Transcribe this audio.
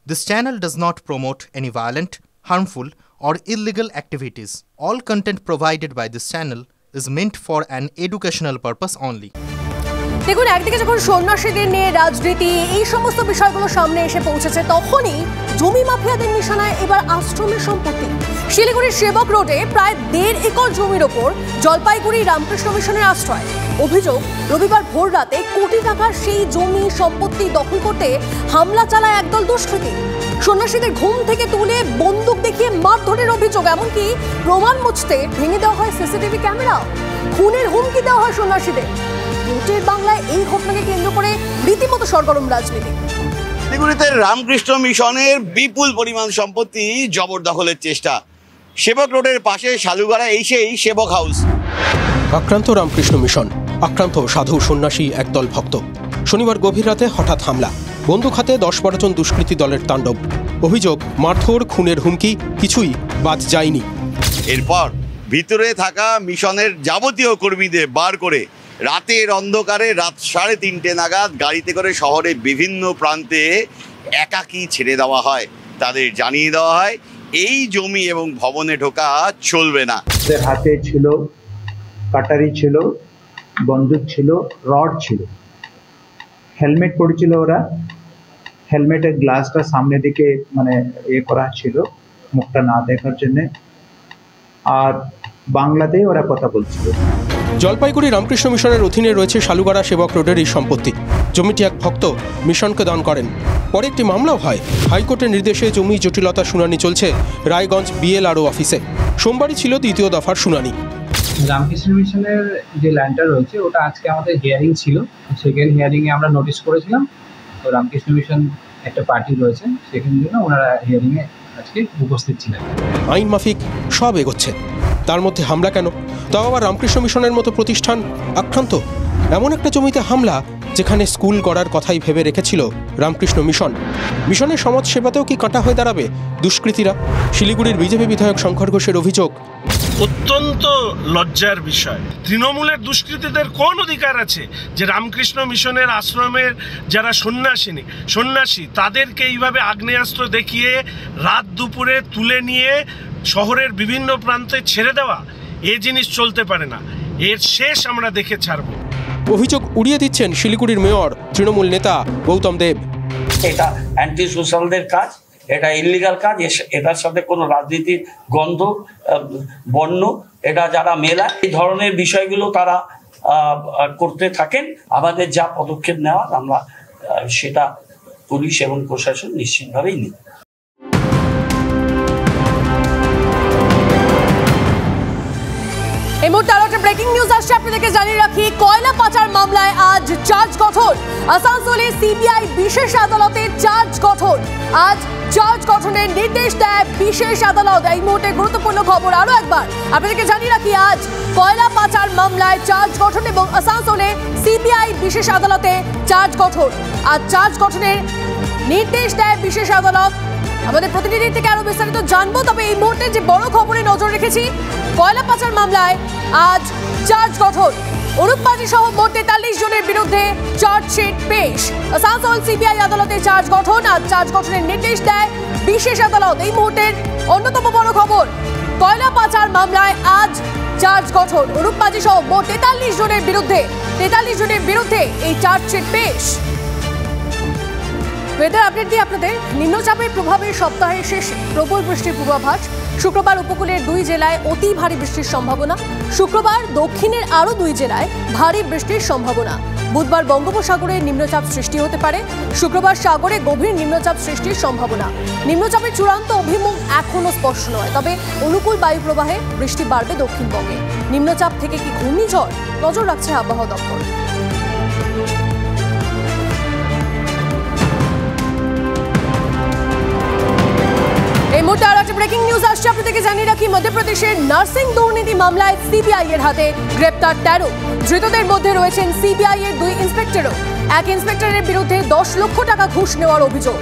This channel does not promote any violent, harmful, or illegal activities. All content provided by this channel is meant for an educational purpose only. দেখুন, একদিকে যখন সন্ন্যাসীদের নিয়ে রাজনীতি এই সমস্ত বিষয়গুলো সামনে এসে পৌঁছেছে, তখনই জমি মাফিয়াদের নিশানায় এবার আশ্রমের সম্পত্তি। শিলিগুড়ির সেবক রোডে প্রায় 1.5 একর জমির ওপর জলপাইগুড়ি রামকৃষ্ণ মিশনের আশ্রয়। অভিযোগ, রবিবার ভোর রাতে কোটি টাকার সেই জমি সম্পত্তি দখল করতে হামলা চালায় একদল দুষ্কৃতী। সন্ন্যাসীদের ঘুম থেকে তুলে বন্দুক দেখিয়ে মারধরের অভিযোগ, এমনকি প্রমাণ মুছতে ভেঙে দেওয়া হয় সিসিটিভি ক্যামেরা। খুনের হুমকি দেওয়া হয় সন্ন্যাসীদের। ভোটের বাংলায় এই ঘটনাকে কেন্দ্র করে রীতিমতো সরগরম রাজনীতি। শিলিগুড়িতে রামকৃষ্ণ মিশনের বিপুল পরিমাণ সম্পত্তি জবরদখলের চেষ্টা। সেবক রোডের পাশে শালুগাড়া এই সেই সেবক হাউস। আক্রান্ত রামকৃষ্ণ মিশন, আক্রান্ত সাধু সন্ন্যাসী একদল ভক্ত। শনিবার গভীর রাতে হঠাৎ হামলা, বন্দুক হাতে 10-12 জন দুষ্কৃতী দলের তাণ্ডব। অভিযোগ, মারধর, খুনের হুমকি, কিছুই বাদ যায়নি। এরপর ভিতরে থাকা মিশনের যাবতীয় কর্মীদের বার করে রাতের অন্ধকারে রাত 3:30 নাগাদ গাড়িতে করে শহরের বিভিন্ন প্রান্তে একাকী ছেড়ে দেওয়া হয়। তাদের জানিয়ে দেওয়া হয় এই জমি এবং ভবনে ঢোকা চলবে না। ওদের হাতে ছিল কাটারি, ছিল বন্দুক, ছিল রড, ছিল হেলমেট পরেছিল। ওরা হেলমেটের গ্লাসটা সামনে দিকে করা ছিল মুখটা না দেখার জন্য, আর বাংলাতেই ওরা কথা বলছিল। জলপাইগুড়ি রামকৃষ্ণ মিশনের অধীনে রয়েছে শালুগাড়া সেবক রোডের এই সম্পত্তি। জমিটি এক ভক্ত মিশনকে দান করেন। পরে একটি মামলাও হয়। হাইকোর্টের নির্দেশে জমি জটিলতা শুনানি চলছে রায়গঞ্জ বিএলআরও অফিসে। সোমবারই ছিল দ্বিতীয় দফার শুনানি। রামকৃষ্ণ মিশনের যে ল্যান্ডটা রয়েছে ওটা আজকে আমাদের হিয়ারিং ছিল। সেকেন্ড হিয়ারিংয়ে আমরা নোটিশ করেছিলাম। তো রামকৃষ্ণ মিশন একটা পার্টি রয়েছে, সেখানে জন্য ওনারা হিয়ারিংয়ে আজকে উপস্থিত ছিলেন। আইন মাফিক সব এগোচ্ছে, তার মধ্যে হামলা কেন? তাও আবার রামকৃষ্ণ মিশনের মতো প্রতিষ্ঠান আক্রান্ত। এমন একটা জমিতে হামলা যেখানে স্কুল গড়ার কথাই ভেবে রেখেছিল রামকৃষ্ণ মিশন। মিশনের সমাজ সেবাতেও কি কাঁটা হয়ে দাঁড়াবে দুষ্কৃতীরা? শিলিগুড়ির বিজেপি বিধায়ক শঙ্কর ঘোষের অভিযোগ, অত্যন্ত লজ্জার বিষয়। তৃণমূলের দুষ্কৃতীদের কোন অধিকার আছে যে রামকৃষ্ণ মিশনের আশ্রমের যারা সন্ন্যাসী তাদেরকে এইভাবে আগ্নেয়াস্ত্র দেখিয়ে রাত দুপুরে তুলে নিয়ে শহরের বিভিন্ন প্রান্তে ছেড়ে দেওয়া? এ জিনিস চলতে পারে না। এর শেষ আমরা দেখে ছাড়ব। অভিযোগ উড়িয়ে দিচ্ছেন শিলিগুড়ির মেয়র তৃণমূল নেতা গৌতম দেব। এটা অ্যান্টি সোশ্যালদের কাজ, এটা ইলিগাল কাজ। এটার সাথে কোনো রাজনীতির গন্ধ, বর্ণ এটা যারা মেলায়, এই ধরনের বিষয়গুলো তারা করতে থাকেন। আমাদের যা পদক্ষেপ নেওয়ার আমরা সেটা পুলিশ এবং প্রশাসন নিশ্চিতভাবেই নেবে। এই মুহূর্তে আরো একটা ব্রেকিং নিউজ আসছে, আপনাদেরকে জানিয়ে রাখি। কয়লা পাচার মামলায় আজ চার্জ গঠন। আসানসোলে সিবিআই বিশেষ আদালতে চার্জ গঠন। আজ চার্জ গঠনের নির্দেশ দেয় বিশেষ আদালত। এই মুহূর্তে গুরুত্বপূর্ণ খবর আরো একবার আপনাদেরকে জানিয়ে রাখি। আজ কয়লা পাচার মামলায় চার্জ গঠন এবং আসানসোলে সিবিআই বিশেষ আদালতে চার্জ গঠন। আজ চার্জ গঠনের নির্দেশ দেয় বিশেষ আদালত। আমাদের প্রতিনিধির থেকে আরো বিস্তারিত জানবো, তবে এই মুহূর্তে যে বড় খবরে নজর রেখেছি, কয়লা পাচার মামলায় আজ চার্জ গঠন। অরূপবাজি সহ মোট 43 জনের বিরুদ্ধে চার্জশিট পেশ। আসানসোল সিবিআই আদালতে চার্জ গঠন। আজ চার্জ গঠনের নির্দেশ দেয় বিশেষ আদালত। এই মুহূর্তের অন্যতম বড় খবর, কয়লা পাচার মামলায় আজ চার্জ গঠন। অরূপবাজি সহ মোট 43 জনের বিরুদ্ধে এই চার্জশিট পেশ। ওয়েদার আপডেট দিয়ে আপনাদের। নিম্নচাপের প্রভাবে সপ্তাহের শেষে প্রবল বৃষ্টির পূর্বাভাস। শুক্রবার উপকূলের 2 জেলায় অতি ভারী বৃষ্টির সম্ভাবনা। শুক্রবার দক্ষিণের আরও 2 জেলায় ভারী বৃষ্টির সম্ভাবনা। বুধবার বঙ্গোপসাগরে নিম্নচাপ সৃষ্টি হতে পারে। শুক্রবার সাগরে গভীর নিম্নচাপ সৃষ্টির সম্ভাবনা। নিম্নচাপের চূড়ান্ত অভিমুখ এখনও স্পষ্ট নয়, তবে অনুকূল বায়ু প্রবাহে বৃষ্টি বাড়বে দক্ষিণবঙ্গে। নিম্নচাপ থেকে কি ঘূর্ণিঝড়, নজর রাখছে আবহাওয়া দপ্তর। এই মুহূর্তে আরো একটা ব্রেকিং নিউজ আসছে, আপনাদেরকে জানিয়ে রাখি। মধ্যপ্রদেশের নার্সিং দুর্নীতি মামলায় সিবিআই এর হাতে গ্রেপ্তার 13। ধৃতদের মধ্যে রয়েছেন সিবিআই এর 2 ইন্সপেক্টরও। এক ইন্সপেক্টরের বিরুদ্ধে 10 লক্ষ টাকা ঘুষ নেওয়ার অভিযোগ।